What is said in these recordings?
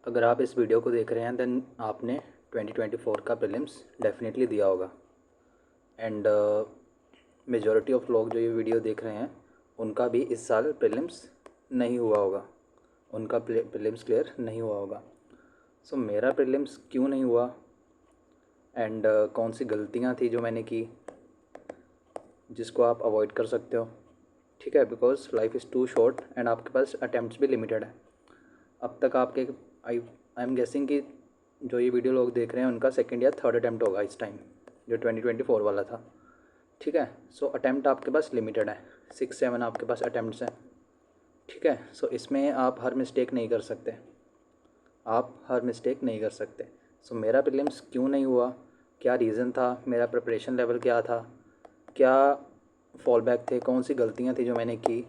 अगर आप इस वीडियो को देख रहे हैं देन आपने 2024 का प्रीलिम्स डेफिनेटली दिया होगा। एंड मेजॉरिटी ऑफ लोग जो ये वीडियो देख रहे हैं उनका भी इस साल प्रीलिम्स नहीं हुआ होगा, उनका प्रीलिम्स क्लियर नहीं हुआ होगा। सो मेरा प्रीलिम्स क्यों नहीं हुआ एंड कौन सी गलतियाँ थी जो मैंने की जिसको आप अवॉइड कर सकते हो, ठीक है। Because life is too short and आपके पास अटैम्प्ट्स भी लिमिटेड है। अब तक आपके आई एम गेसिंग कि जो ये वीडियो लोग देख रहे हैं उनका सेकंड या थर्ड अटैम्प्ट होगा इस टाइम, जो 2024 वाला था, ठीक है। सो अटैम्प्ट आपके पास लिमिटेड है, 6-7 आपके पास अटैम्प्ट्स हैं, ठीक है। सो इसमें आप हर मिस्टेक नहीं कर सकते, आप हर मिस्टेक नहीं कर सकते। सो मेरा प्रीलिम्स क्यों नहीं हुआ, क्या रीज़न था, मेरा प्रिपरेशन लेवल क्या था, क्या फॉल बैक थे, कौन सी गलतियाँ थी जो मैंने की,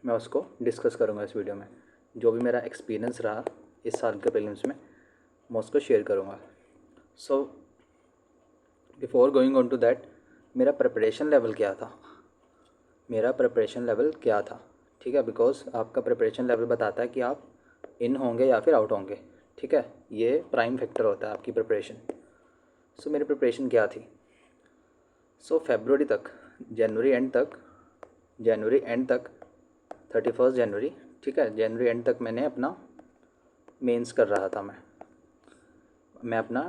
मैं उसको डिस्कस करूँगा इस वीडियो में। जो भी मेरा एक्सपीरियंस रहा इस साल के प्रीलिम्स में मैं उसको शेयर करूँगा। So before going on to that, मेरा प्रिपरेशन लेवल क्या था, मेरा प्रिपरेशन लेवल क्या था, ठीक है। बिकॉज आपका प्रिपरेशन लेवल बताता है कि आप इन होंगे या फिर आउट होंगे, ठीक है। ये प्राइम फैक्टर होता है आपकी प्रिपरेशन। सो मेरी प्रिपरेशन क्या थी। सो फरवरी तक, जनवरी एंड तक 31 जनवरी, ठीक है, जनवरी एंड तक मैंने अपना मेंस कर रहा था। मैं अपना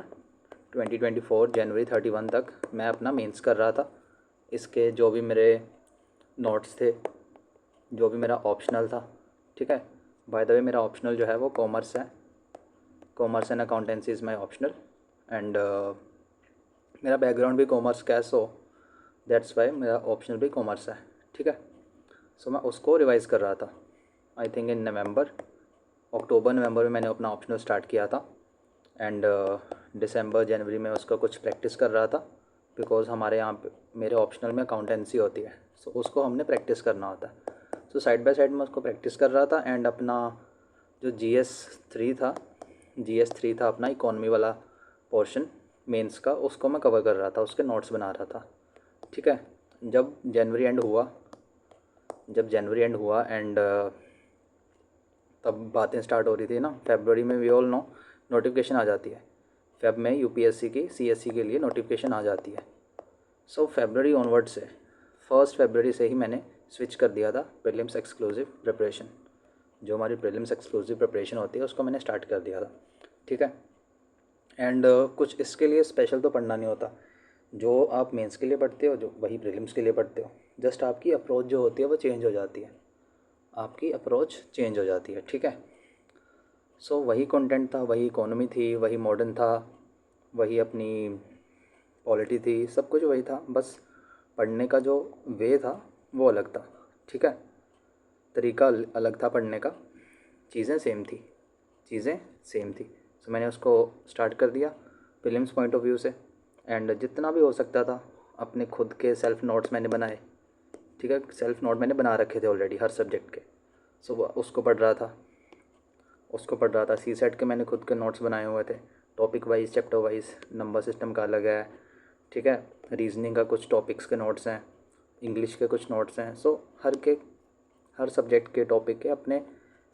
2024 जनवरी 31 तक मैं अपना मेंस कर रहा था। इसके जो भी मेरे नोट्स थे, जो भी मेरा ऑप्शनल था, ठीक है। बाय द वे मेरा ऑप्शनल जो है वो कॉमर्स है, commerce and accountancy is my optional. And मेरा बैकग्राउंड भी कॉमर्स का है, सो दैट्स वाई मेरा ऑप्शनल भी कॉमर्स है, ठीक है। सो मैं उसको रिवाइज़ कर रहा था। आई थिंक इन अक्टूबर नवंबर में मैंने अपना ऑप्शनल स्टार्ट किया था। एंड दिसंबर जनवरी में उसका कुछ प्रैक्टिस कर रहा था। बिकॉज़ हमारे यहाँ पे मेरे ऑप्शनल में अकाउंटेंसी होती है, सो उसको हमने प्रैक्टिस करना होता है। सो साइड बाय साइड में उसको प्रैक्टिस कर रहा था। एंड अपना जो जी एस थ्री था अपना इकोनॉमी वाला पोर्शन मेंस का, उसको मैं कवर कर रहा था, उसके नोट्स बना रहा था, ठीक है। जब जनवरी एंड हुआ एंड तब बातें स्टार्ट हो रही थी ना। फरवरी में वी ऑल नो नोटिफिकेशन आ जाती है, फेब में यूपीएससी की सीएससी के लिए नोटिफिकेशन आ जाती है। सो फरवरी ऑनवर्ड से 1 फरवरी से ही मैंने स्विच कर दिया था प्रीलिम्स एक्सक्लूसिव प्रिपरेशन। जो हमारी प्रीलिम्स एक्सक्लूसिव प्रिपरेशन होती है उसको मैंने स्टार्ट कर दिया था, ठीक है। एंड कुछ इसके लिए स्पेशल तो पढ़ना नहीं होता, जो आप मेंस के लिए पढ़ते हो जो वही प्रीलिम्स के लिए पढ़ते हो। जस्ट आपकी अप्रोच जो होती है वो चेंज हो जाती है, आपकी अप्रोच चेंज हो जाती है, ठीक है। सो वही कंटेंट था, वही इकोनॉमी थी, वही मॉडर्न था, वही अपनी पॉलिटी थी, सब कुछ वही था। बस पढ़ने का जो वे था वो अलग था, ठीक है। तरीका अलग था पढ़ने का, चीज़ें सेम थी। सो मैंने उसको स्टार्ट कर दिया प्रीलिम्स पॉइंट ऑफ व्यू से। एंड जितना भी हो सकता था अपने खुद के सेल्फ नोट्स मैंने बनाए, ठीक है। सेल्फ नोट मैंने बना रखे थे ऑलरेडी हर सब्जेक्ट के। सो उसको पढ़ रहा था। सी सेट के मैंने खुद के नोट्स बनाए हुए थे, topic wise, chapter wise. Number system का अलग है, ठीक है। रीजनिंग का कुछ टॉपिक्स के नोट्स हैं, इंग्लिश के कुछ नोट्स हैं। सो हर सब्जेक्ट के टॉपिक के अपने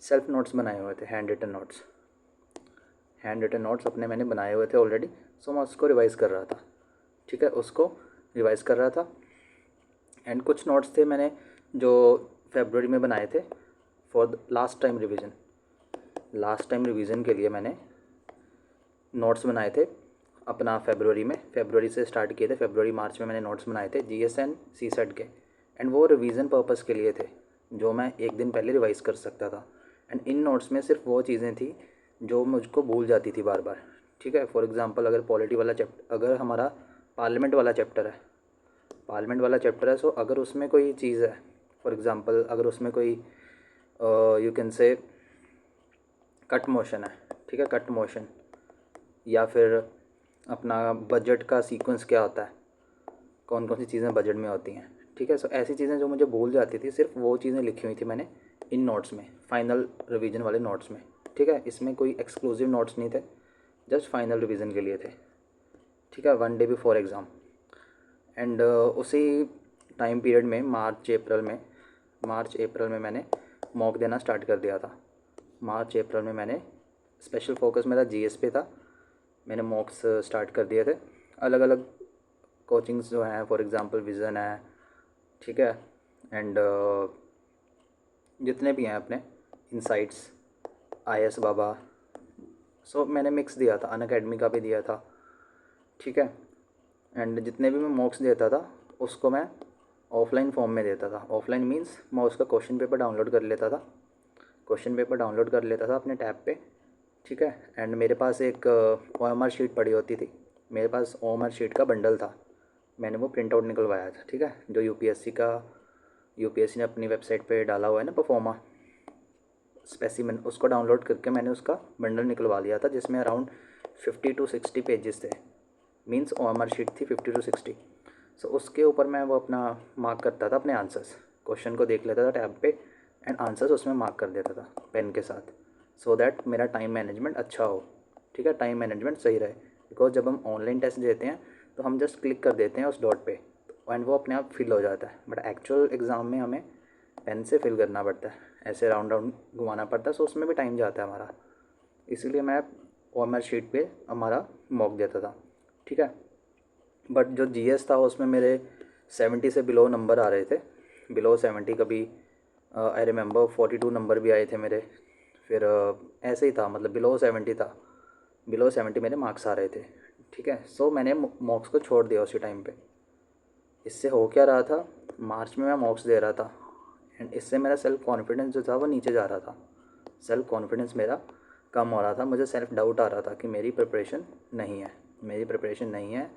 सेल्फ नोट्स बनाए हुए थे, हैंड रिटन नोट्स अपने मैंने बनाए हुए थे ऑलरेडी। सो मैं उसको रिवाइज़ कर रहा था, ठीक है, उसको रिवाइज़ कर रहा था। एंड कुछ नोट्स थे मैंने जो फरवरी में बनाए थे फॉर लास्ट टाइम रिवीजन के लिए मैंने नोट्स बनाए थे अपना फरवरी से स्टार्ट किए थे। फरवरी मार्च में मैंने नोट्स बनाए थे जीएस एंड सी सेट के। एंड वो रिवीजन पर्पस के लिए थे जो मैं एक दिन पहले रिवाइज़ कर सकता था। एंड इन नोट्स में सिर्फ वो चीज़ें थी जो मुझको भूल जाती थी बार बार, ठीक है। फॉर एग्ज़ाम्पल अगर पॉलिटी वाला चैप्टर, अगर हमारा पार्लियामेंट वाला चैप्टर है, सो अगर उसमें कोई चीज़ है, फॉर एग्ज़ाम्पल अगर उसमें कोई you can say cut motion है, ठीक है, कट मोशन, या फिर अपना बजट का सीक्वेंस क्या होता है, कौन कौन सी चीज़ें बजट में होती हैं, ठीक है। सो ऐसी चीज़ें जो मुझे भूल जाती थी, सिर्फ वो चीज़ें लिखी हुई थी मैंने इन नोट्स में, फाइनल रिवीजन वाले नोट्स में, ठीक है। इसमें कोई एक्सक्लूसिव नोट्स नहीं थे, जस्ट फाइनल रिवीजन के लिए थे, ठीक है, 1 डे बिफोर एग्ज़ाम। एंड उसी टाइम पीरियड में मार्च अप्रैल में मैंने मॉक देना स्टार्ट कर दिया था। मार्च अप्रैल में मैंने स्पेशल फोकस मेरा जीएस पे था। मैंने मॉक्स स्टार्ट कर दिए थे। अलग अलग कोचिंग्स जो हैं, फॉर एग्ज़ाम्पल विज़न है, ठीक है, एंड जितने भी हैं अपने इनसाइट्स, आईएस बाबा, सो मैंने मिक्स दिया था, अनअकैडमी का भी दिया था, ठीक है। एंड जितने भी मैं मॉक्स देता था उसको मैं ऑफलाइन फॉर्म में देता था। ऑफलाइन मींस मैं उसका क्वेश्चन पेपर डाउनलोड कर लेता था, अपने टैब पे, ठीक है। एंड मेरे पास एक OMR शीट पड़ी होती थी, मेरे पास OMR शीट का बंडल था, मैंने वो प्रिंट आउट निकलवाया था, ठीक है, जो यूपीएससी ने अपनी वेबसाइट पे डाला हुआ है ना, परफॉर्मा स्पेसिमेन, उसको डाउनलोड करके मैंने उसका बंडल निकलवा लिया था, जिसमें अराउंड 50 to 60 पेजेस थे। मींस OMR शीट थी 50 to 60। सो उसके ऊपर मैं वो अपना मार्क करता था अपने आंसर्स, क्वेश्चन को देख लेता था टैब पे एंड आंसर्स उसमें मार्क कर देता था पेन के साथ, सो दैट मेरा टाइम मैनेजमेंट अच्छा हो, ठीक है, टाइम मैनेजमेंट सही रहे। बिकॉज जब हम ऑनलाइन टेस्ट देते हैं तो हम जस्ट क्लिक कर देते हैं उस डॉट पे एंड वो अपने आप फिल हो जाता है, बट एक्चुअल एग्ज़ाम में हमें पेन से फिल करना पड़ता है, ऐसे राउंड राउंड घुमाना पड़ता है, सो उसमें भी टाइम जाता है हमारा। इसीलिए मैं OMR शीट पे हमारा मॉक देता था, ठीक है। बट जो जीएस था उसमें मेरे 70 से बिलो नंबर आ रहे थे, बिलो 70, कभी आई रिमेंबर 42 नंबर भी आए थे मेरे। फिर ऐसे ही था, मतलब बिलो 70 था, बिलो 70 मेरे मार्क्स आ रहे थे, ठीक है। सो मैंने मॉक्स को छोड़ दिया उसी टाइम पे। इससे हो क्या रहा था, मार्च में मैं मॉक्स दे रहा था एंड इससे मेरा सेल्फ़ कॉन्फिडेंस जो था वो नीचे जा रहा था, सेल्फ़ कॉन्फिडेंस मेरा कम हो रहा था, मुझे सेल्फ डाउट आ रहा था कि मेरी प्रिपरेशन नहीं है,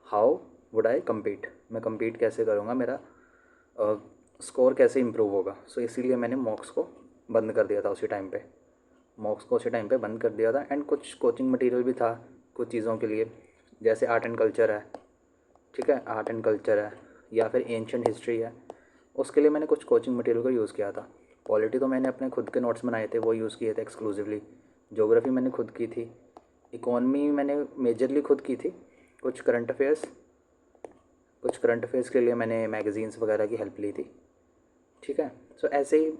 हाउ वुड आई कम्पीट, मैं कम्पीट कैसे करूँगा, मेरा स्कोर कैसे इम्प्रूव होगा। सो इसीलिए मैंने मॉक्स को बंद कर दिया था उसी टाइम पे, बंद कर दिया था। एंड कुछ कोचिंग मटेरियल भी था कुछ चीज़ों के लिए, जैसे आर्ट एंड कल्चर है, ठीक है, या फिर एंशिएंट हिस्ट्री है, उसके लिए मैंने कुछ कोचिंग मटेरियल को यूज़ किया था। पॉलिटी तो मैंने अपने खुद के नोट्स बनाए थे, वो यूज़ किए थे एक्सक्लूसिवली। ज्योग्राफी मैंने खुद की थी, इकोनॉमी मैंने मेजरली खुद की थी। कुछ करंट अफेयर्स के लिए मैंने मैगज़ीन्स वगैरह की हेल्प ली थी, ठीक है। सो ऐसे ही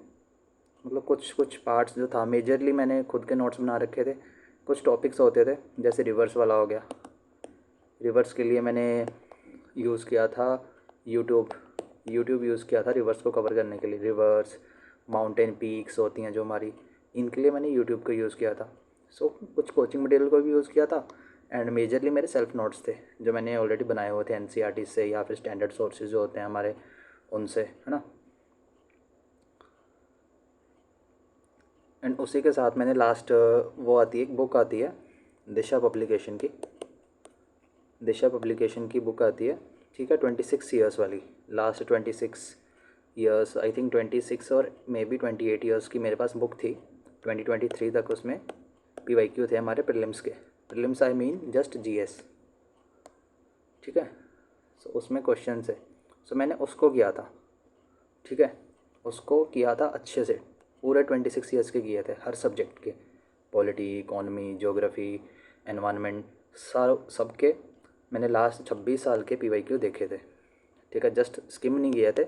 मतलब कुछ कुछ पार्ट्स जो था मेजरली मैंने खुद के नोट्स बना रखे थे। कुछ टॉपिक्स होते थे जैसे रिवर्स वाला हो गया, रिवर्स के लिए मैंने यूज़ किया था यूट्यूब यूज़ किया था रिवर्स को कवर करने के लिए। रिवर्स, माउंटेन पीक्स होती हैं जो हमारी, इनके लिए मैंने यूट्यूब का यूज़ किया था। सो कुछ कोचिंग मटेरियल को भी यूज़ किया था एंड मेजरली मेरे सेल्फ नोट्स थे जो मैंने ऑलरेडी बनाए हुए थे NCERT से या फिर स्टैंडर्ड सोर्सेज जो होते हैं हमारे उनसे, है ना। एंड उसी के साथ मैंने लास्ट वो आती है, एक बुक आती है दिशा पब्लिकेशन की बुक आती है, ठीक है, 26 ईयर्स वाली, लास्ट 26 ईयर्स, आई थिंक 26 और मे बी 28 ईयर्स की मेरे पास बुक थी। 2023 तक उसमें PYQ थे हमारे prelims I mean just GS, ठीक है। सो उसमें क्वेश्चन है, सो मैंने उसको किया था, ठीक है, उसको किया था अच्छे से, पूरे 26 ईयर्स के किए थे हर सब्जेक्ट के, पॉलिटी, इकोनॉमी, ज्योग्राफी, एनवायरनमेंट, सबके मैंने लास्ट 26 साल के PYQ देखे थे, ठीक है। जस्ट स्किम नहीं किए थे,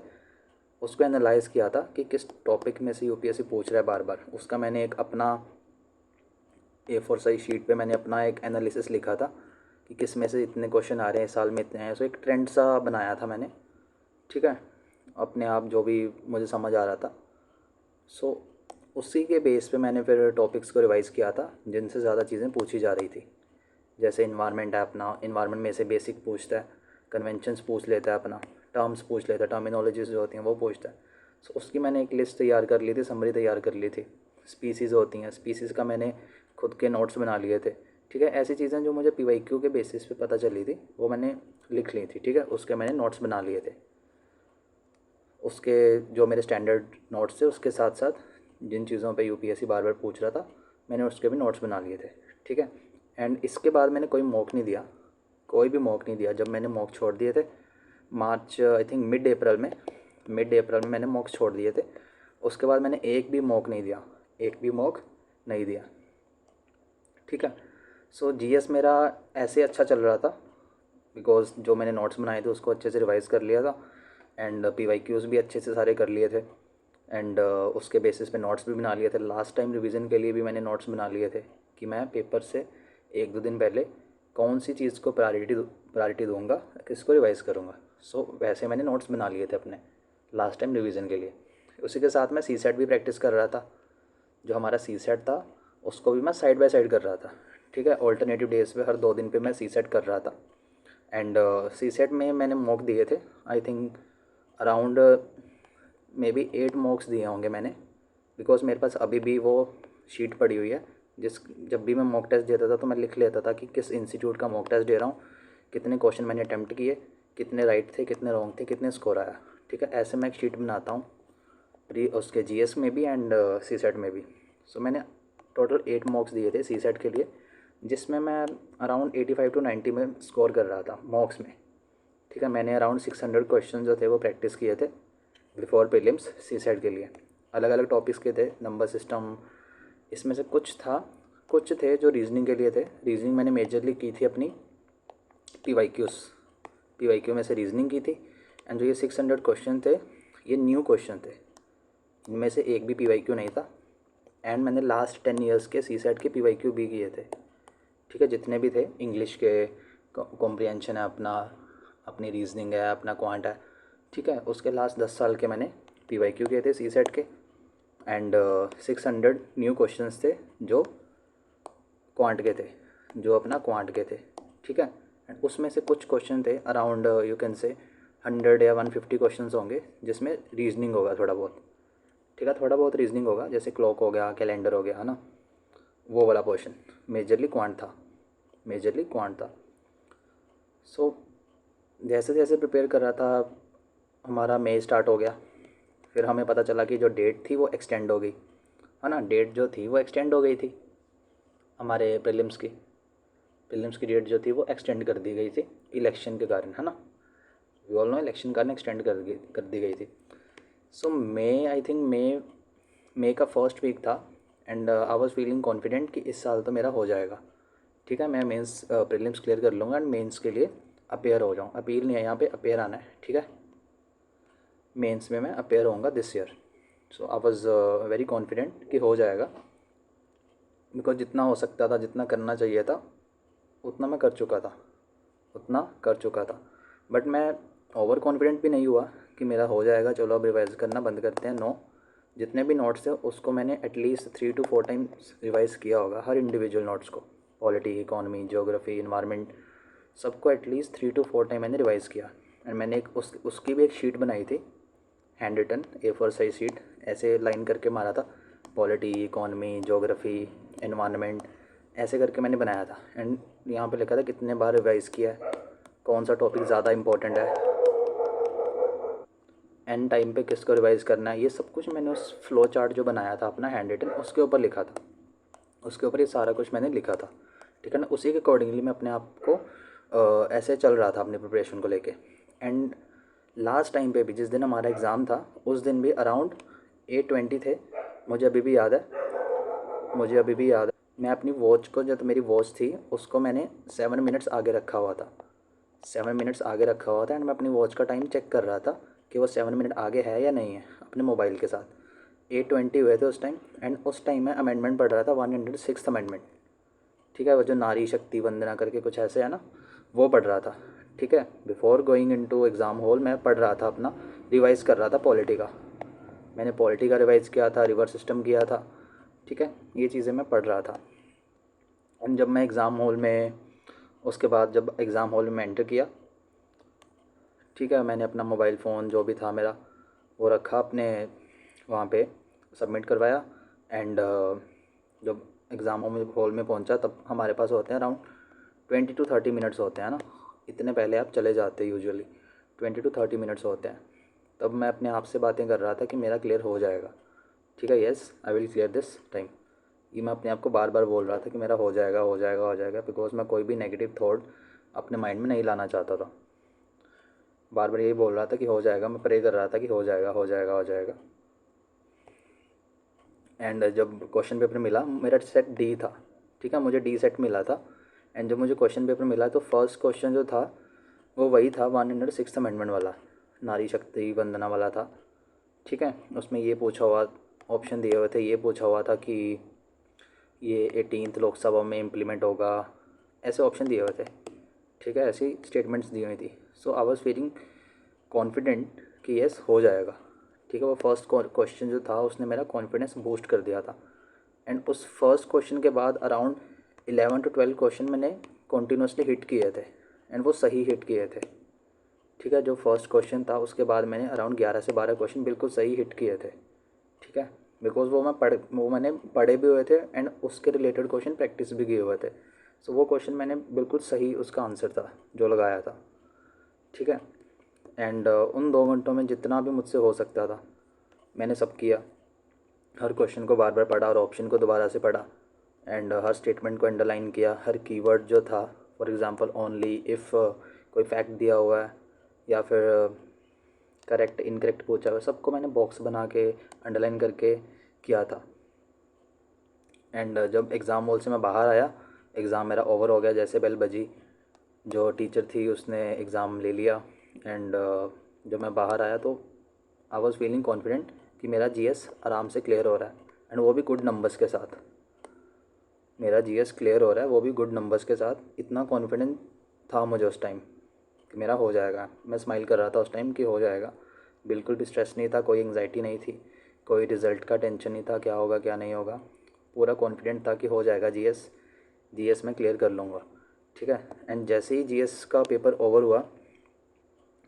उसको एनालाइज़ किया था कि किस टॉपिक में से UPSC पूछ रहा है बार बार। उसका मैंने एक अपना A4 साइज शीट पे मैंने अपना एक एनालिसिस लिखा था कि किस में से इतने क्वेश्चन आ रहे हैं, साल में इतने हैं। सो एक ट्रेंड सा बनाया था मैंने, ठीक है, अपने आप जो भी मुझे समझ आ रहा था। सो उसी के बेस पे मैंने फिर टॉपिक्स को रिवाइज़ किया था जिनसे ज़्यादा चीज़ें पूछी जा रही थी। जैसे इन्वायरमेंट है अपना, इन्वायरमेंट में से बेसिक पूछता है, कन्वेंशंस पूछ लेता है अपना, टर्म्स पूछ लेता है, टर्मिनोलॉजीज जो होती हैं वो पूछता है। सो उसकी मैंने एक लिस्ट तैयार कर ली थी, समरी तैयार कर ली थी। स्पीसीज़ होती हैं, स्पीसीज़ का मैंने खुद के नोट्स बना लिए थे, ठीक है। ऐसी चीज़ें जो मुझे PYQ के बेसिस पे पता चली थी वो मैंने लिख ली थी, ठीक है, उसके मैंने नोट्स बना लिए थे। उसके जो मेरे स्टैंडर्ड नोट्स थे उसके साथ साथ जिन चीज़ों पे UPSC बार बार पूछ रहा था मैंने उसके भी नोट्स बना लिए थे, ठीक है। एंड इसके बाद मैंने कोई भी मॉक नहीं दिया जब मैंने मॉक छोड़ दिए थे। मार्च आई थिंक मिड अप्रैल में मैंने मॉक छोड़ दिए थे। उसके बाद मैंने एक भी मॉक नहीं दिया, ठीक है। सो GS मेरा ऐसे अच्छा चल रहा था बिकॉज जो मैंने नोट्स बनाए थे उसको अच्छे से रिवाइज़ कर लिया था एंड PYQs भी अच्छे से सारे कर लिए थे एंड उसके बेसिस पे नोट्स भी बना लिए थे। लास्ट टाइम रिवीजन के लिए भी मैंने नोट्स बना लिए थे, कि मैं पेपर से 1-2 दिन पहले कौन सी चीज़ को प्रायोरिटी दूंगा, किसको रिवाइज़ करूँगा। सो वैसे मैंने नोट्स बना लिए थे अपने लास्ट टाइम रिवीजन के लिए। उसी के साथ मैं सी सेट भी प्रैक्टिस कर रहा था। जो हमारा सी सेट था उसको भी मैं साइड बाय साइड कर रहा था, ठीक है। ऑल्टरनेटिव डेज़ पे हर 2 दिन पे मैं सी सेट कर रहा था। एंड सी सेट में मैंने मॉक दिए थे, I think around may be 8 मॉक्स दिए होंगे मैंने, बिकॉज मेरे पास अभी भी वो शीट पड़ी हुई है। जब भी मैं मॉक टेस्ट देता था तो मैं लिख लेता था कि किस इंस्टीट्यूट का मॉक टेस्ट दे रहा हूँ, कितने क्वेश्चन मैंने अटैम्प्ट किए, कितने राइट थे, कितने रॉन्ग थे, कितने स्कोर आया, ठीक है। ऐसे मैं एक शीट बनाता हूँ उसके जीएस में भी एंड सी सेट में भी। सो मैंने टोटल 8 मॉक्स दिए थे सी सेट के लिए, जिसमें मैं अराउंड 85 to 90 में स्कोर कर रहा था मॉक्स में, ठीक है। मैंने अराउंड 600 क्वेश्चन जो थे वो प्रैक्टिस किए थे बिफोर प्रीलिम्स सी सेट के लिए। अलग अलग टॉपिक्स के थे, नंबर सिस्टम इसमें से कुछ थे जो रीजनिंग के लिए थे। रीजनिंग मैंने मेजरली की थी अपनी पी वाई क्यू में से रीजनिंग की थी। एंड जो ये 600 क्वेश्चन थे ये न्यू क्वेश्चन थे, इनमें से एक भी पी वाई क्यू नहीं था। एंड मैंने लास्ट 10 ईयर्स के सी सेट के पी वाई क्यू भी किए थे, ठीक है। जितने भी थे, इंग्लिश के कॉम्प्रिहेंशन है अपना, अपनी रीजनिंग है, अपना क्वांट है, ठीक है। उसके लास्ट 10 साल के मैंने पी वाई क्यू किए थे सी सेट के। एंड 600 न्यू क्वेश्चंस थे जो क्वांट के थे, जो अपना क्वांट के थे, ठीक है। एंड उसमें से कुछ क्वेश्चन थे अराउंड यू कैन से 100 या 150 क्वेश्चन होंगे जिसमें रीजनिंग होगा थोड़ा बहुत, ठीक है। थोड़ा बहुत रीजनिंग होगा, जैसे क्लॉक हो गया, कैलेंडर हो गया, है ना, वो वाला पोर्शन। मेजरली क्वांट था। सो जैसे जैसे प्रिपेयर कर रहा था, हमारा मई स्टार्ट हो गया। फिर हमें पता चला कि जो डेट थी वो एक्सटेंड हो गई, है ना। डेट जो थी वो एक्सटेंड हो गई थी हमारे प्रीलिम्स की डेट जो थी वो एक्सटेंड कर दी गई थी इलेक्शन के कारण, है ना। वी ऑल नो इलेक्शन के कारण एक्सटेंड कर दी गई थी। सो मई का फर्स्ट वीक था। And I was feeling confident कि इस साल तो मेरा हो जाएगा, ठीक है। मैं मेंस प्रीलिम्स क्लियर कर लूँगा एंड मेंस के लिए अपेयर हो जाऊँ। अपील नहीं है यहाँ पे, अपेयर आना है, ठीक है। मेंस में मैं अपेयर होऊंगा this year. So I was very confident कि हो जाएगा, बिकॉज जितना हो सकता था, जितना करना चाहिए था, उतना मैं कर चुका था। बट मैं ओवर कॉन्फिडेंट भी नहीं हुआ कि मेरा हो जाएगा, चलो अब रिवाइज़ करना बंद करते हैं। नो, जितने भी नोट्स थे उसको मैंने एटलीस्ट 3 to 4 टाइम्स रिवाइज़ किया होगा, हर इंडिविजुअल नोट्स को। पॉलिटी, इकोनॉमी, ज्योग्राफी, इन्वायरमेंट, सबको एटलीस्ट 3 to 4 टाइम मैंने रिवाइज़ किया। एंड मैंने उसकी भी एक शीट बनाई थी, handwritten A4 size sheet, ऐसे लाइन करके मारा था, पॉलिटी, इकोनॉमी, ज्योग्राफी, एनवायरनमेंट, ऐसे करके मैंने बनाया था। एंड यहाँ पे लिखा था कितने बार रिवाइज़ किया है, कौन सा टॉपिक ज़्यादा इंपॉर्टेंट है, एंड टाइम पे किसको रिवाइज़ करना है, ये सब कुछ मैंने उस फ्लो चार्ट जो बनाया था अपना हैंड रिटन, उसके ऊपर लिखा था। उसके ऊपर ये सारा कुछ मैंने लिखा था, ठीक है ना। उसी के अकॉर्डिंगली मैं अपने आप को ऐसे चल रहा था अपनी प्रिपरेशन को लेके। एंड लास्ट टाइम पे भी जिस दिन हमारा एग्ज़ाम था उस दिन भी अराउंड 8:20 थे। मुझे अभी भी याद है मैं अपनी वॉच को, जो तो मेरी वॉच थी उसको मैंने 7 मिनट्स आगे रखा हुआ था, 7 मिनट्स आगे रखा हुआ था। एंड मैं अपनी वॉच का टाइम चेक कर रहा था कि वो 7 मिनट आगे है या नहीं है, अपने मोबाइल के साथ। 8:20 हुए थे उस टाइम। एंड उस टाइम मैं अमेंडमेंट पढ़ रहा था, 106 अमेंडमेंट, ठीक है। वो जो नारी शक्ति वंदना करके कुछ ऐसे है ना, वो पढ़ रहा था, ठीक है। Before going into exam hall मैं पढ़ रहा था अपना, रिवाइज़ कर रहा था पॉलिटी का। मैंने पॉलिटी का रिवाइज़ किया था, रिवर सिस्टम किया था, ठीक है। ये चीज़ें मैं पढ़ रहा था। एंड जब मैं एग्ज़ाम हॉल में, उसके बाद जब एग्ज़ाम हॉल में एंटर किया, ठीक है, मैंने अपना मोबाइल फ़ोन जो भी था मेरा वो रखा अपने वहाँ पे, सबमिट करवाया। एंड जब एग्ज़ाम हॉल में पहुँचा तब हमारे पास होते हैं अराउंड 20 to 30 मिनट्स होते हैं ना, इतने पहले आप चले जाते हैं यूजुअली, 20 to 30 मिनट्स होते हैं। तब मैं अपने आप से बातें कर रहा था कि मेरा क्लियर हो जाएगा, ठीक है, yes I will clear this time. ये मैं अपने आप को बार बार बोल रहा था कि मेरा हो जाएगा, बिकॉज मैं कोई भी नेगेटिव थॉट अपने माइंड में नहीं लाना चाहता था। बार बार यही बोल रहा था कि हो जाएगा, मैं प्रे कर रहा था कि हो जाएगा। एंड जब क्वेश्चन पेपर मिला, मेरा सेट डी था, ठीक है, मुझे डी सेट मिला था। एंड जब मुझे क्वेश्चन पेपर मिला तो फर्स्ट क्वेश्चन जो था वो वही था, 106 अमेंडमेंट वाला, नारी शक्ति वंदना वाला था, ठीक है। उसमें ये पूछा हुआ, ऑप्शन दिए हुए थे, ये पूछा हुआ था कि ये 18th लोकसभा में इम्प्लीमेंट होगा, ऐसे ऑप्शन दिए हुए थे, ठीक है, ऐसी स्टेटमेंट्स दी हुई थी। सो आई वॉज फीलिंग कॉन्फिडेंट कि यस हो जाएगा, ठीक है। वो फर्स्ट क्वेश्चन जो था उसने मेरा कॉन्फिडेंस बूस्ट कर दिया था। एंड उस फर्स्ट क्वेश्चन के बाद अराउंड 11 to 12 क्वेश्चन मैंने कॉन्टीन्यूसली हिट किए थे, एंड वो सही हिट किए थे, ठीक है। जो फर्स्ट क्वेश्चन था उसके बाद मैंने अराउंड 11 से 12 क्वेश्चन बिल्कुल सही हिट किए थे, ठीक है। बिकॉज वो मैंने पढ़े भी हुए थे एंड उसके रिलेटेड क्वेश्चन प्रैक्टिस भी किए हुए थे। सो वो क्वेश्चन मैंने बिल्कुल सही उसका आंसर था जो लगाया था, ठीक है। एंड उन 2 घंटों में जितना भी मुझसे हो सकता था मैंने सब किया। हर क्वेश्चन को बार बार पढ़ा और ऑप्शन को दोबारा से पढ़ा, एंड हर स्टेटमेंट को अंडरलाइन किया। हर कीवर्ड जो था, फॉर एग्ज़ाम्पल ओनली, इफ़, कोई फैक्ट दिया हुआ है या फिर करेक्ट इनकरेक्ट पूछा हुआ, सबको मैंने बॉक्स बना के अंडरलाइन करके किया था। एंड जब एग्ज़ाम हॉल से मैं बाहर आया, एग्ज़ाम मेरा ओवर हो गया, जैसे बेल बजी, जो टीचर थी उसने एग्ज़ाम ले लिया। एंड जब मैं बाहर आया तो आई वॉज़ फीलिंग कॉन्फिडेंट कि मेरा जीएस आराम से क्लियर हो रहा है, एंड वो भी गुड नंबर्स के साथ। मेरा जीएस क्लियर हो रहा है वो भी गुड नंबर्स के साथ। इतना कॉन्फिडेंट था मुझे उस टाइम कि मेरा हो जाएगा। मैं स्माइल कर रहा था उस टाइम कि हो जाएगा। बिल्कुल भी स्ट्रेस नहीं था, कोई एंग्जाइटी नहीं थी, कोई रिज़ल्ट का टेंशन नहीं था, क्या होगा क्या नहीं होगा। पूरा कॉन्फिडेंट था कि हो जाएगा, जीएस मैं क्लियर कर लूँगा, ठीक है। एंड जैसे ही जीएस का पेपर ओवर हुआ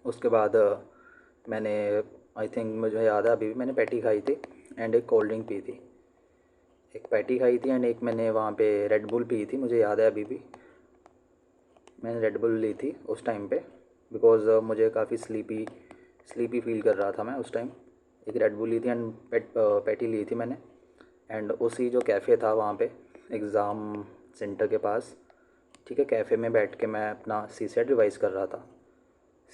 उसके बाद मैंने, आई थिंक मुझे याद है अभी भी, मैंने पैटी खाई थी एंड एक कोल्ड ड्रिंक पी थी। एक पैटी खाई थी एंड एक मैंने वहाँ पे रेड बुल पी थी, मुझे याद है अभी भी। मैंने रेड बुल ली थी उस टाइम पे बिकॉज़ मुझे काफ़ी स्लीपी फील कर रहा था मैं उस टाइम। एक रेड बुल ली थी एंड पैटी ली थी मैंने। एंड उसी जो कैफ़े था वहाँ पे एग्ज़ाम सेंटर के पास, ठीक है, कैफ़े में बैठ के मैं अपना सीसेट रिवाइज़ कर रहा था।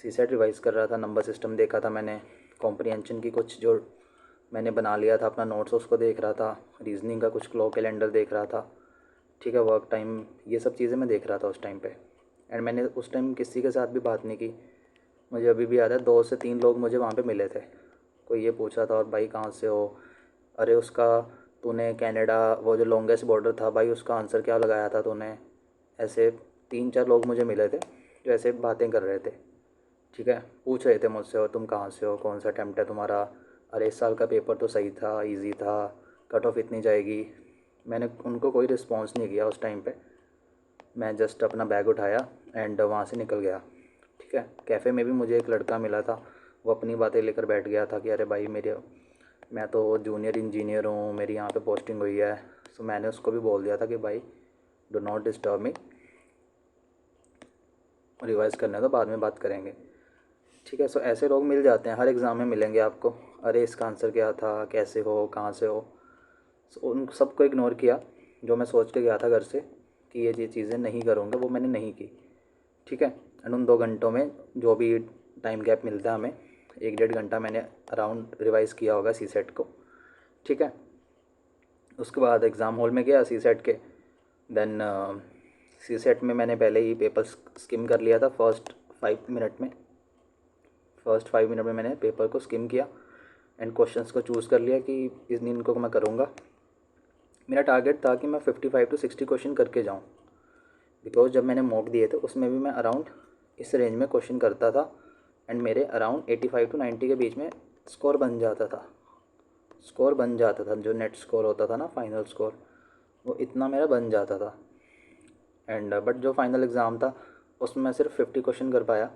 सीसेट रिवाइज़ कर रहा था, नंबर सिस्टम देखा था मैंने, कॉम्प्रिहेंशन की कुछ जो मैंने बना लिया था अपना नोट्स उसको देख रहा था, रीजनिंग का कुछ क्लॉक कैलेंडर देख रहा था, ठीक है, वर्क टाइम, ये सब चीज़ें मैं देख रहा था उस टाइम पे। एंड मैंने उस टाइम किसी के साथ भी बात नहीं की। मुझे अभी भी याद है 2 से 3 लोग मुझे वहाँ पे मिले थे। कोई ये पूछ रहा था और भाई कहाँ से हो, अरे उसका तूने कनाडा वो जो लॉन्गेस्ट बॉर्डर था भाई उसका आंसर क्या लगाया था तूने। ऐसे 3-4 लोग मुझे मिले थे जो ऐसे बातें कर रहे थे, ठीक है, पूछ रहे थे मुझसे और तुम कहाँ से हो, कौन सा अटैम्प्ट है तुम्हारा, अरे इस साल का पेपर तो सही था, इजी था, कट ऑफ इतनी जाएगी। मैंने उनको कोई रिस्पॉन्स नहीं किया उस टाइम पे। मैं जस्ट अपना बैग उठाया एंड वहाँ से निकल गया, ठीक है। कैफ़े में भी मुझे एक लड़का मिला था, वो अपनी बातें लेकर बैठ गया था कि अरे भाई मैं तो जूनियर इंजीनियर हूँ, मेरी यहाँ पे पोस्टिंग हुई है। सो मैंने उसको भी बोल दिया था कि भाई do not disturb me, revise करने दो, बाद में बात करेंगे, ठीक है। सो ऐसे लोग मिल जाते हैं, हर एग्ज़ाम में मिलेंगे आपको। अरे इसका आंसर क्या था, कैसे हो, कहाँ से हो। सो उन सबको इग्नोर किया। जो मैं सोच के गया था घर से कि ये चीज़ें नहीं करूँगा वो मैंने नहीं की, ठीक है। एंड उन 2 घंटों में जो भी टाइम गैप मिलता है हमें, 1-1.5 घंटा मैंने अराउंड रिवाइज़ किया होगा सी सेट को, ठीक है। उसके बाद एग्ज़ाम हॉल में गया सी सेट के। देन सी सेट में मैंने पहले ही पेपर स्किम कर लिया था फर्स्ट 5 मिनट में मैंने पेपर को स्किम किया एंड क्वेश्चंस को चूज़ कर लिया कि इस दिन को मैं करूँगा। मेरा टारगेट था कि मैं 55 to 60 क्वेश्चन करके जाऊँ, बिकॉज जब मैंने मॉक दिए थे उसमें भी मैं अराउंड इस रेंज में क्वेश्चन करता था एंड मेरे अराउंड 85 to 90 के बीच में स्कोर बन जाता था। जो नेट स्कोर होता था ना, फाइनल स्कोर, वो इतना मेरा बन जाता था। एंड बट जो फाइनल एग्ज़ाम था उसमें मैं सिर्फ 50 क्वेश्चन कर पाया।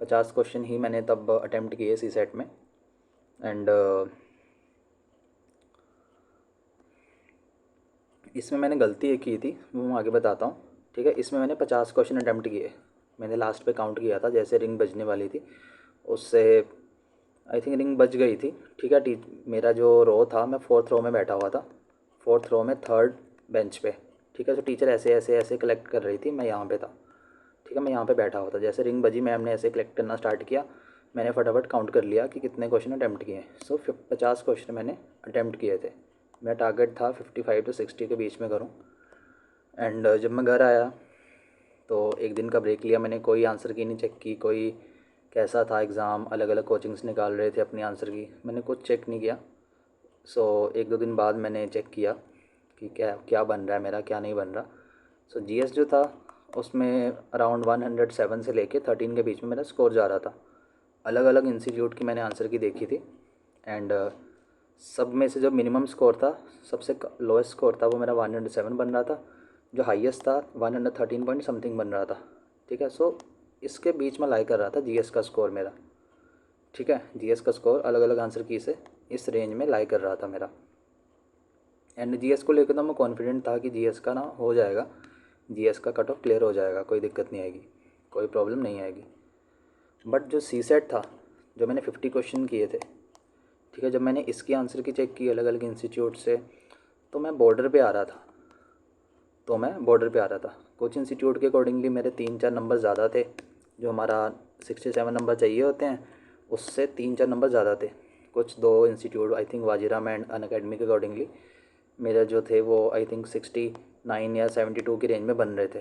50 क्वेश्चन ही मैंने तब अटैम्प्ट किए सी सेट में। एंड इसमें मैंने गलती एक की थी, वो मैं आगे बताता हूँ, ठीक है। इसमें मैंने 50 क्वेश्चन अटैम्प्ट किए, मैंने लास्ट पे काउंट किया था, जैसे रिंग बजने वाली थी उससे आई थिंक रिंग बज गई थी, ठीक है। मेरा जो रो था, मैं 4th रो में बैठा हुआ था, 4th रो में 3rd बेंच पे, ठीक है। तो टीचर ऐसे ऐसे ऐसे कलेक्ट कर रही थी, मैं यहाँ पे था, ठीक है, मैं यहाँ पे बैठा हुआ था। जैसे रिंग बजी मैम ने ऐसे कलेक्ट करना स्टार्ट किया, मैंने फटाफट काउंट कर लिया कि कितने क्वेश्चन अटैम्प्ट किए। सो 50 क्वेश्चन मैंने अटैम्प्ट किए थे। मेरा टारगेट था 55 to 60 के बीच में करूँ। एंड जब मैं घर आया तो एक दिन का ब्रेक लिया मैंने, कोई आंसर की नहीं चेक की, कोई कैसा था एग्ज़ाम, अलग अलग कोचिंग्स निकाल रहे थे अपनी आंसर की, मैंने कुछ चेक नहीं किया। सो 1-2 दिन बाद मैंने चेक किया कि क्या क्या बन रहा है मेरा, क्या नहीं बन रहा। सो जीएस जो था उसमें अराउंड 107 से लेके 13 के बीच में मेरा स्कोर जा रहा था। अलग अलग इंस्टीट्यूट की मैंने आंसर की देखी थी एंड सब में से जो मिनिमम स्कोर था, सबसे लोएस्ट स्कोर था वो मेरा 107 बन रहा था। जो हाईएस्ट था 113 पॉइंट समथिंग बन रहा था। ठीक है, सो इसके बीच में लाई कर रहा था जीएस का स्कोर मेरा। ठीक है, जीएस का स्कोर अलग अलग आंसर की से इस रेंज में लाई कर रहा था मेरा। एंड जीएस को लेकर तो मैं कॉन्फिडेंट था कि जीएस का ना हो जाएगा, जीएस का कट ऑफ क्लियर हो जाएगा, कोई दिक्कत नहीं आएगी, कोई प्रॉब्लम नहीं आएगी। बट जो सी सेट था, जो मैंने 50 क्वेश्चन किए थे, ठीक है, जब मैंने इसकी आंसर की चेक की अलग अलग इंस्टीट्यूट से, तो मैं बॉर्डर पे आ रहा था। कुछ इंस्टीट्यूट के अकॉर्डिंगली मेरे 3-4 नंबर ज़्यादा थे, जो हमारा 67 नंबर चाहिए होते हैं उससे 3-4 नंबर ज़्यादा थे। कुछ 2 institute I think Vajiram and Unacademy के अकॉर्डिंगली मेरे जो थे वो आई थिंक 69 या 72 की रेंज में बन रहे थे।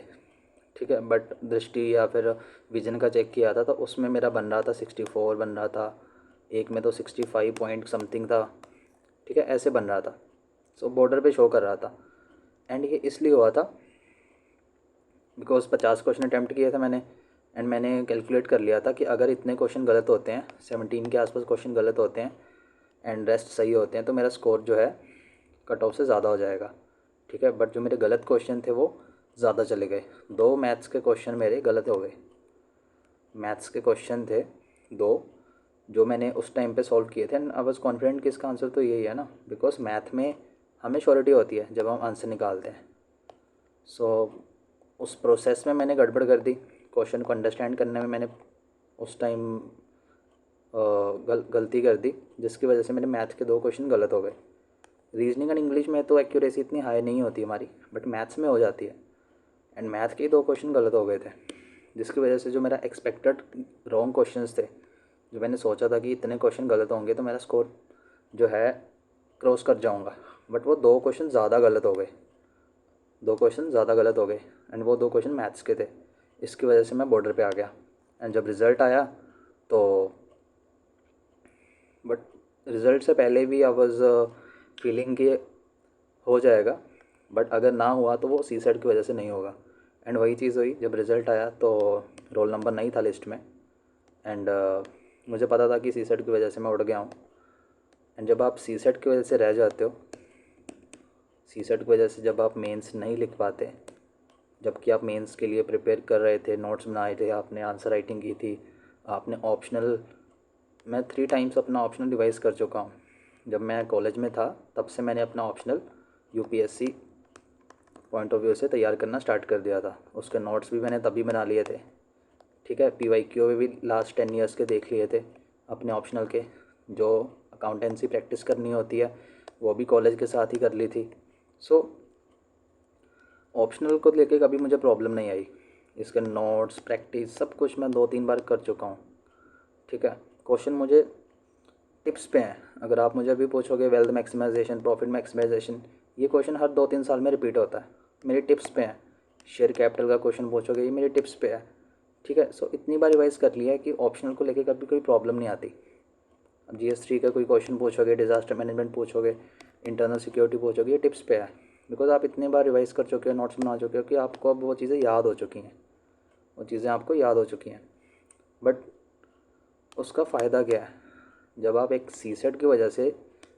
ठीक है, बट दृष्टि या फिर विजन का चेक किया था तो उसमें मेरा बन रहा था 64 बन रहा था, एक में तो 65 पॉइंट समथिंग था। ठीक है, ऐसे बन रहा था। सो बॉर्डर पे शो कर रहा था। एंड ये इसलिए हुआ था बिकॉज 50 क्वेश्चन अटैम्प्ट किए थे मैंने, एंड मैंने कैलकुलेट कर लिया था कि अगर इतने क्वेश्चन गलत होते हैं, 17 के आसपास क्वेश्चन गलत होते हैं एंड रेस्ट सही होते हैं, तो मेरा स्कोर जो है कट ऑफ से ज़्यादा हो जाएगा। ठीक है, बट जो मेरे गलत क्वेश्चन थे वो ज़्यादा चले गए। 2 मैथ्स के क्वेश्चन मेरे गलत हो गए। मैथ्स के क्वेश्चन थे 2 जो मैंने उस टाइम पे सॉल्व किए थे एंड आई वाज कॉन्फिडेंट कि इसका आंसर तो यही है ना, बिकॉज मैथ में हमें श्योरिटी होती है जब हम आंसर निकालते हैं। सो उस प्रोसेस में मैंने गड़बड़ कर दी, क्वेश्चन को अंडरस्टैंड करने में मैंने उस टाइम गलती कर दी, जिसकी वजह से मेरे मैथ के 2 क्वेश्चन गलत हो गए। रीजनिंग एंड इंग्लिश में तो एक्यूरेसी इतनी हाई नहीं होती हमारी, बट मैथ्स में हो जाती है। एंड मैथ के 2 क्वेश्चन गलत हो गए थे, जिसकी वजह से जो मेरा एक्सपेक्टेड रॉन्ग क्वेश्चंस थे, जो मैंने सोचा था कि इतने क्वेश्चन गलत होंगे तो मेरा स्कोर जो है क्रॉस कर जाऊंगा, बट वो 2 क्वेश्चन ज़्यादा गलत हो गए। 2 क्वेश्चन ज़्यादा गलत हो गए एंड वो 2 क्वेश्चन मैथ्स के थे। इसकी वजह से मैं बॉर्डर पे आ गया। एंड जब रिज़ल्ट आया तो, बट रिज़ल्ट से पहले भी आई वाज फीलिंग कि हो जाएगा, बट अगर ना हुआ तो वो सी सेट की वजह से नहीं होगा। एंड वही चीज़ हुई, जब रिज़ल्ट आया तो रोल नंबर नहीं था लिस्ट में एंड मुझे पता था कि सी सेट की वजह से मैं उड़ गया हूँ। एंड जब आप सी सेट की वजह से रह जाते हो, सी सेट की वजह से जब आप मेंस नहीं लिख पाते, जबकि आप मेंस के लिए प्रिपेयर कर रहे थे, नोट्स बनाए थे, आपने आंसर राइटिंग की थी, आपने ऑप्शनल, मैं 3 टाइम्स अपना ऑप्शनल रिवाइज़ कर चुका हूँ। जब मैं कॉलेज में था तब से मैंने अपना optional UPSC point of view से तैयार करना स्टार्ट कर दिया था। उसके नोट्स भी मैंने तभी बना लिए थे। ठीक है, पीवाईक्यू भी लास्ट 10 ईयर्स के देख लिए थे अपने ऑप्शनल के। जो अकाउंटेंसी प्रैक्टिस करनी होती है वो भी कॉलेज के साथ ही कर ली थी। सो ऑप्शनल को लेके कभी मुझे प्रॉब्लम नहीं आई। इसके नोट्स, प्रैक्टिस, सब कुछ मैं 2-3 बार कर चुका हूँ। ठीक है, क्वेश्चन मुझे टिप्स पे हैं। अगर आप मुझे अभी पूछोगे वेल्थ मैक्सिमाइजेशन, प्रॉफिट मैक्सिमाइजेशन, ये क्वेश्चन हर 2-3 साल में रिपीट होता है, मेरी टिप्स पे है। शेयर कैपिटल का क्वेश्चन पूछोगे, ये मेरी टिप्स पे है। ठीक है, सो इतनी बार रिवाइज़ कर लिया है कि ऑप्शनल को लेकर कभी कोई प्रॉब्लम नहीं आती। अब GS3 का कोई क्वेश्चन पूछोगे, डिज़ास्टर मैनेजमेंट पूछोगे, इंटरनल सिक्योरिटी पूछोगे, ये टिप्स पे है, बिकॉज आप इतनी बार रिवाइज़ कर चुके हो, नोट्स बना चुके हो कि आपको अब वो चीज़ें याद हो चुकी हैं, बट उसका फ़ायदा क्या है जब आप एक सी सेट की वजह से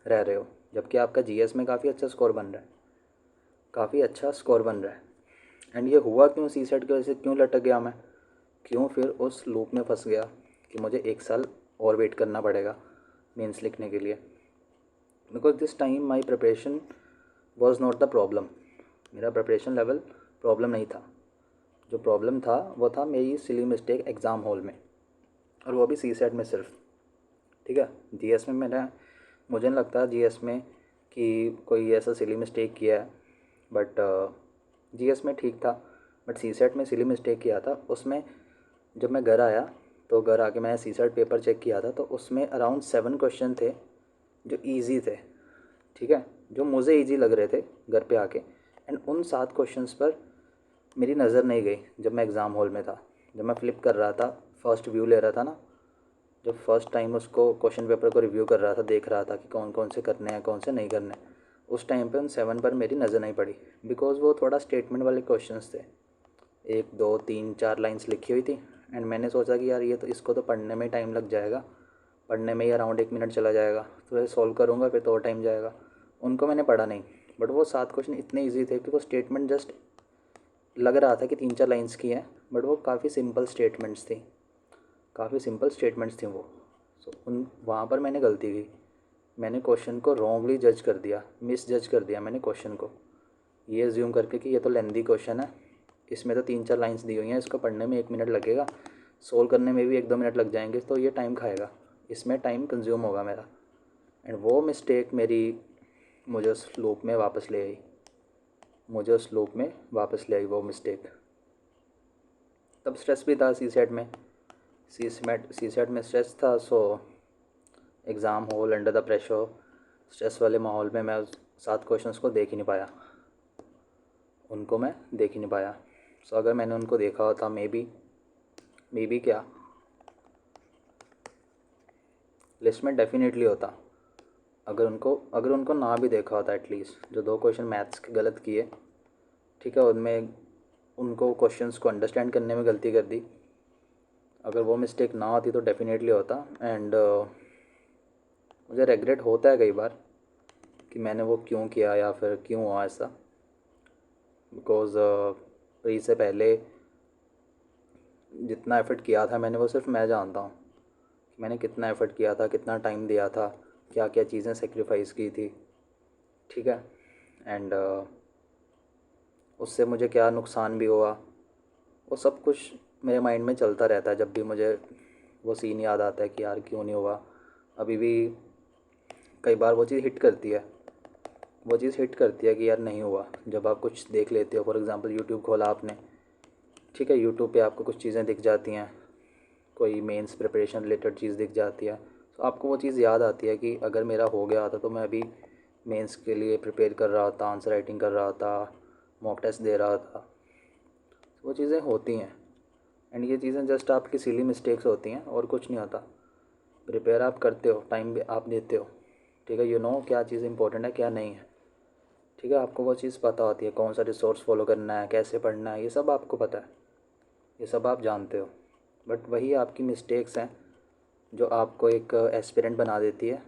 रह रहे हो, जबकि आपका जीएस में काफ़ी अच्छा स्कोर बन रहा है। एंड ये हुआ क्यों, सी सेट की वजह से क्यों लटक गया मैं, क्यों फिर उस लूप में फंस गया कि मुझे 1 साल और वेट करना पड़ेगा मेंस लिखने के लिए। Because this time my preparation was not the problem. मेरा प्रिपरेशन लेवल प्रॉब्लम नहीं था। जो प्रॉब्लम था वो था मेरी सिली मिस्टेक एग्ज़ाम हॉल में, और वो भी सी सेट में सिर्फ। ठीक है, जीएस में मुझे नहीं लगता जीएस में कि कोई ऐसा सिली मिस्टेक किया है, बट जीएस में ठीक था, बट सी सेट में सिली मिस्टेक किया था। उसमें जब मैं घर आया तो घर आके मैंने सी सेट पेपर चेक किया था, तो उसमें अराउंड 7 क्वेश्चन थे जो ईजी थे। ठीक है, जो मुझे ईजी लग रहे थे घर पे आके। एंड उन 7 क्वेश्चंस पर मेरी नज़र नहीं गई जब मैं एग्ज़ाम हॉल में था, जब मैं फ्लिप कर रहा था, फर्स्ट व्यू ले रहा था ना, जब फर्स्ट टाइम उसको क्वेश्चन पेपर को रिव्यू कर रहा था, देख रहा था कि कौन कौन से करने हैं, कौन से नहीं करने, उस टाइम पे उन 7 पर मेरी नज़र नहीं पड़ी, बिकॉज़ वो थोड़ा स्टेटमेंट वाले क्वेश्चंस थे। 1 2 3 4 लाइन्स लिखी हुई थी एंड मैंने सोचा कि यार ये तो इसको तो पढ़ने में टाइम लग जाएगा, पढ़ने में ही अराउंड 1 मिनट चला जाएगा, तो ये सॉल्व करूँगा फिर तो और टाइम जाएगा। उनको मैंने पढ़ा नहीं, बट वो 7 क्वेश्चन इतने ईजी थे कि वो स्टेटमेंट जस्ट लग रहा था कि 3 4 लाइन्स की हैं, बट वो काफ़ी सिंपल स्टेटमेंट्स थी, काफ़ी सिंपल स्टेटमेंट्स थी वो। सो उन वहाँ पर मैंने गलती की, मैंने क्वेश्चन को रॉन्गली जज कर दिया, मिस जज कर दिया मैंने क्वेश्चन को, ये अज्यूम करके कि ये तो लेंदी क्वेश्चन है, इसमें तो 3 4 लाइन्स दी हुई हैं, इसको पढ़ने में 1 मिनट लगेगा, सोल्व करने में भी 1 2 मिनट लग जाएंगे, तो ये टाइम खाएगा, इसमें टाइम कंज्यूम होगा मेरा। एंड वो मिस्टेक मेरी मुझे उस लूप में वापस ले आई, मुझे उस लूप में वापस ले आई वो मिस्टेक। तब स्ट्रेस भी था सी सेट में, सी सेट में स्ट्रेस था। So exam hall under the pressure, stress वाले माहौल में मैं उस 7 क्वेश्चंस को देख ही नहीं पाया, उनको मैं देख ही नहीं पाया। सो अगर मैंने उनको देखा होता मे बी क्या लिस्ट में डेफिनेटली होता। अगर उनको ना भी देखा होता, एटलीस्ट जो 2 क्वेश्चन मैथ्स के गलत किए, ठीक है, उनमें उनको क्वेश्चंस को अंडरस्टैंड करने में गलती कर दी, अगर वो मिस्टेक ना होती तो डेफिनेटली होता। एंड मुझे रेग्रेट होता है कई बार कि मैंने वो क्यों किया या फिर क्यों हुआ ऐसा, बिकॉज़ प्री से पहले जितना एफ़र्ट किया था मैंने, वो सिर्फ मैं जानता हूँ कि मैंने कितना एफ़र्ट किया था, कितना टाइम दिया था, क्या क्या चीज़ें सेक्रीफाइस की थी, ठीक है। एंड उससे मुझे क्या नुकसान भी हुआ, वो सब कुछ मेरे माइंड में चलता रहता है जब भी मुझे वो सीन याद आता है कि यार क्यों नहीं हुआ। अभी भी कई बार वो चीज़ हिट करती है, वो चीज़ हिट करती है कि यार नहीं हुआ। जब आप कुछ देख लेते हो, फॉर एग्ज़ाम्पल यूट्यूब खोला आपने, ठीक है, यूट्यूब पे आपको कुछ चीज़ें दिख जाती हैं, कोई मेंस प्रिपरेशन रिलेटेड चीज़ दिख जाती है, तो आपको वो चीज़ याद आती है कि अगर मेरा हो गया होता तो मैं अभी मेंस के लिए प्रिपेयर कर रहा होता, आंसर राइटिंग कर रहा होता, मॉक टेस्ट दे रहा था। वो चीज़ें होती हैं एंड ये चीज़ें जस्ट आपकी सिली मिस्टेक्स होती हैं और कुछ नहीं होता। प्रिपेयर आप करते हो, टाइम भी आप देते हो, ठीक है, यू नो क्या चीज़ इंपॉर्टेंट है क्या नहीं है, ठीक है, आपको वो चीज़ पता होती है, कौन सा रिसोर्स फॉलो करना है, कैसे पढ़ना है, ये सब आपको पता है, ये सब आप जानते हो। बट वही आपकी मिस्टेक्स हैं जो आपको एक एस्पिरेंट बना देती है।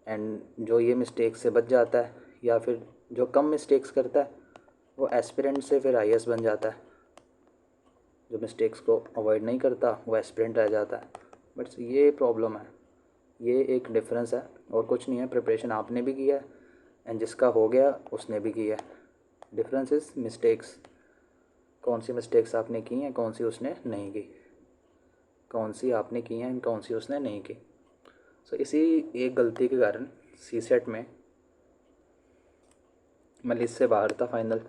एंड जो ये मिस्टेक से बच जाता है या फिर जो कम मिस्टेक्स करता है, वो एस्पिरेंट से फिर आईएएस बन जाता है। जो मिस्टेक्स को अवॉइड नहीं करता वो एस्पिरेंट रह जाता है। बट ये प्रॉब्लम है, ये एक डिफरेंस है और कुछ नहीं है। प्रिपरेशन आपने भी किया है एंड जिसका हो गया उसने भी किया है। डिफरेंस इज़ मिस्टेक्स, कौन सी मिस्टेक्स आपने की हैं, कौन सी उसने नहीं की, कौन सी आपने की हैं, कौन सी उसने नहीं की। सो इसी एक गलती के कारण सी सेट में मैं लिस्ट से बाहर था। फाइनल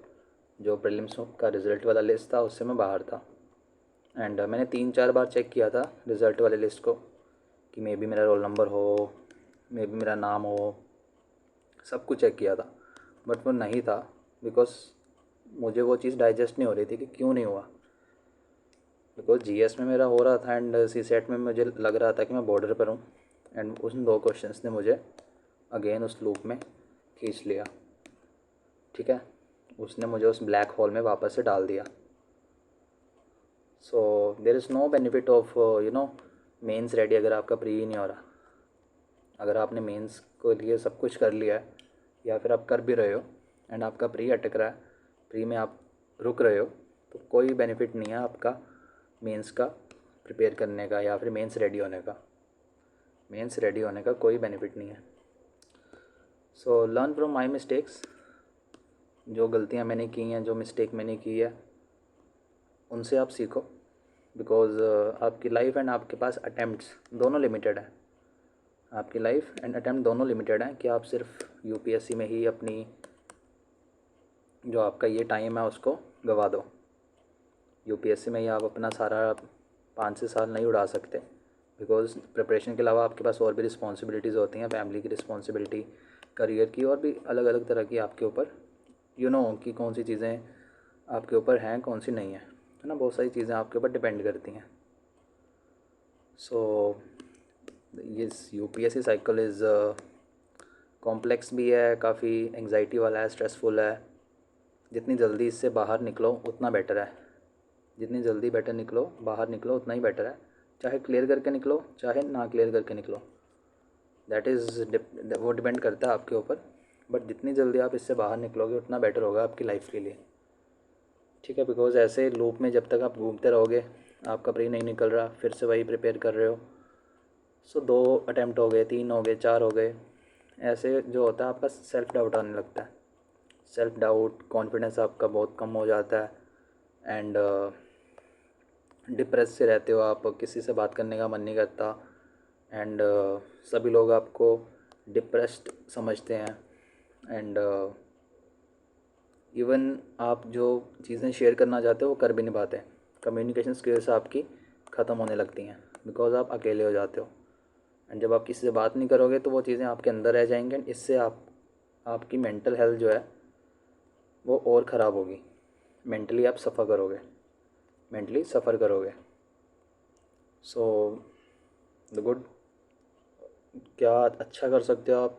जो प्रीलिम्स का रिज़ल्ट वाला लिस्ट था उससे मैं बाहर था। एंड मैंने 3 4 बार चेक किया था रिज़ल्ट वाले लिस्ट को कि मे बी मेरा रोल नंबर हो, मे बी मेरा नाम हो, सब कुछ चेक किया था, बट वो नहीं था। बिकॉज मुझे वो चीज़ डाइजेस्ट नहीं हो रही थी कि क्यों नहीं हुआ। बिकॉज जीएस में मेरा हो रहा था एंड सी सेट में मुझे लग रहा था कि मैं बॉर्डर पर हूँ। एंड उन 2 क्वेश्चंस ने मुझे अगेन उस लूप में खींच लिया, ठीक है, उसने मुझे उस ब्लैक होल में वापस से डाल दिया। So there is no benefit of mains ready अगर आपका प्री ही नहीं हो रहा। अगर आपने मेंस को लिए सब कुछ कर लिया है या फिर आप कर भी रहे हो एंड आपका प्री अटक रहा है, प्री में आप रुक रहे हो, तो कोई बेनिफिट नहीं है आपका मेंस का प्रिपेयर करने का या फिर मेंस रेडी होने का। मेंस रेडी होने का कोई बेनिफिट नहीं है। So learn from my mistakes, जो गलतियाँ मैंने की हैं, जो मिस्टेक मैंने की है, उनसे आप सीखो। बिकॉज़ आपकी लाइफ एंड आपके पास अटैम्प्ट्स दोनों लिमिटेड हैं। आपकी लाइफ एंड अटैम्प्ट दोनों लिमिटेड हैं कि आप सिर्फ यूपीएससी में ही अपनी जो आपका ये टाइम है उसको गवा दो। यूपीएससी में ही आप अपना सारा 5 6 साल नहीं उड़ा सकते। बिकॉज़ प्रिपरेशन के अलावा आपके पास और भी रिस्पॉन्सिबिलिटीज़ होती हैं, फैमिली की रिस्पॉन्सिबिलिटी, करियर की, और भी अलग अलग तरह की आपके ऊपर कि कौन सी चीज़ें आपके ऊपर हैं, कौन सी नहीं है ना। बहुत सारी चीज़ें आपके ऊपर डिपेंड करती हैं। So yes, UPSC cycle is complex भी है, काफ़ी एंग्जाइटी वाला है, स्ट्रेसफुल है। जितनी जल्दी इससे बाहर निकलो उतना बेटर है। जितनी जल्दी बाहर निकलो उतना ही बेटर है। चाहे क्लियर करके निकलो, चाहे ना क्लियर करके निकलो, दैट इज़ वो डिपेंड करता है आपके ऊपर। बट जितनी जल्दी आप इससे बाहर निकलोगे उतना बेटर होगा आपकी लाइफ के लिए, ठीक है। बिकॉज़ ऐसे लूप में जब तक आप घूमते रहोगे, आपका प्री नहीं निकल रहा, फिर से वही प्रिपेयर कर रहे हो। सो 2 अटैम्प्ट हो गए, 3 हो गए, 4 हो गए, ऐसे जो होता है आपका सेल्फ डाउट आने लगता है। सेल्फ डाउट, कॉन्फिडेंस आपका बहुत कम हो जाता है एंड डिप्रेस से रहते हो आप, किसी से बात करने का मन नहीं करता एंड सभी लोग आपको डिप्रेस्ड समझते हैं एंड इवन आप जो चीज़ें शेयर करना चाहते हो वो कर भी नहीं पाते। कम्युनिकेशन स्किल्स आपकी ख़त्म होने लगती हैं बिकॉज़ आप अकेले हो जाते हो एंड जब आप किसी से बात नहीं करोगे तो वो चीज़ें आपके अंदर रह जाएंगी एंड इससे आपकी मेंटल हेल्थ जो है वो और ख़राब होगी। मेंटली आप सफ़र करोगे। सो द गुड, क्या अच्छा कर सकते हो आप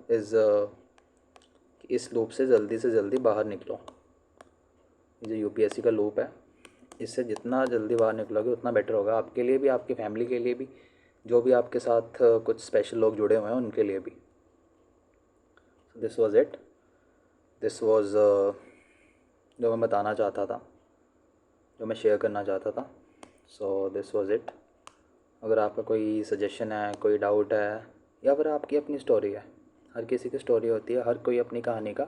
इस लूप से जल्दी बाहर निकलो। ये जो यूपीएससी का लूप है, इससे जितना जल्दी बाहर निकलोगे उतना बेटर होगा आपके लिए भी, आपकी फैमिली के लिए भी, जो भी आपके साथ कुछ स्पेशल लोग जुड़े हुए हैं उनके लिए भी। This was it. This was जो मैं बताना चाहता था, जो मैं शेयर करना चाहता था। So this was it. अगर आपका कोई सजेशन है, कोई डाउट है, या फिर आपकी अपनी स्टोरी है, हर किसी की स्टोरी होती है, हर कोई अपनी कहानी का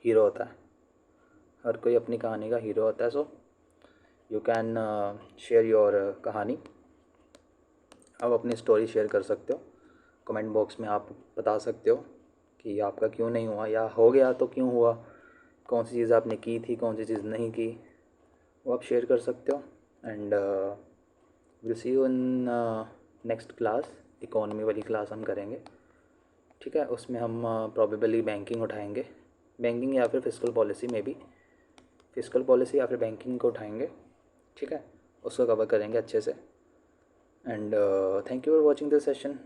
हीरो होता है, so you can share your कहानी। आप अपनी स्टोरी शेयर कर सकते हो, कमेंट बॉक्स में आप बता सकते हो कि आपका क्यों नहीं हुआ, या हो गया तो क्यों हुआ, कौन सी चीज़ आपने की थी, कौन सी चीज़ नहीं की, वो आप शेयर कर सकते हो। And will see you in next class. Economy वाली क्लास हम करेंगे, ठीक है। उसमें हम प्रोबेबली बैंकिंग उठाएंगे, बैंकिंग या फिर फिस्कल पॉलिसी में भी, फिस्कल पॉलिसी या फिर बैंकिंग को उठाएंगे, ठीक है। उसको कवर करेंगे अच्छे से। And thank you for watching this session.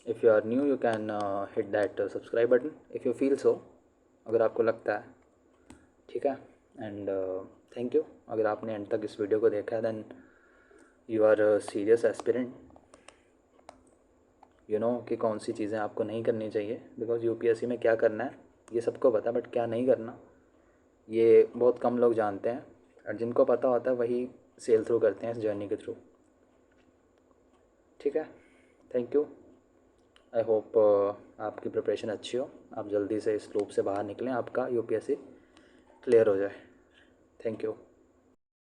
If you are new you can hit that subscribe button if you feel so, अगर आपको लगता है, ठीक है। And thank you. अगर आपने एंड तक इस वीडियो को देखा है then you are serious aspirant, you know कि कौन सी चीज़ें आपको नहीं करनी चाहिए। बिकॉज यूपीएससी में क्या करना है ये सबको पता है, बट क्या नहीं करना ये बहुत कम लोग जानते हैं, और जिनको पता होता है वही सेल थ्रू करते हैं इस जर्नी के थ्रू, ठीक है। Thank you. आई होप आपकी प्रिपरेशन अच्छी हो, आप जल्दी से इस लूप से बाहर निकलें, आपका यूपीएससी क्लियर हो जाए। Thank you.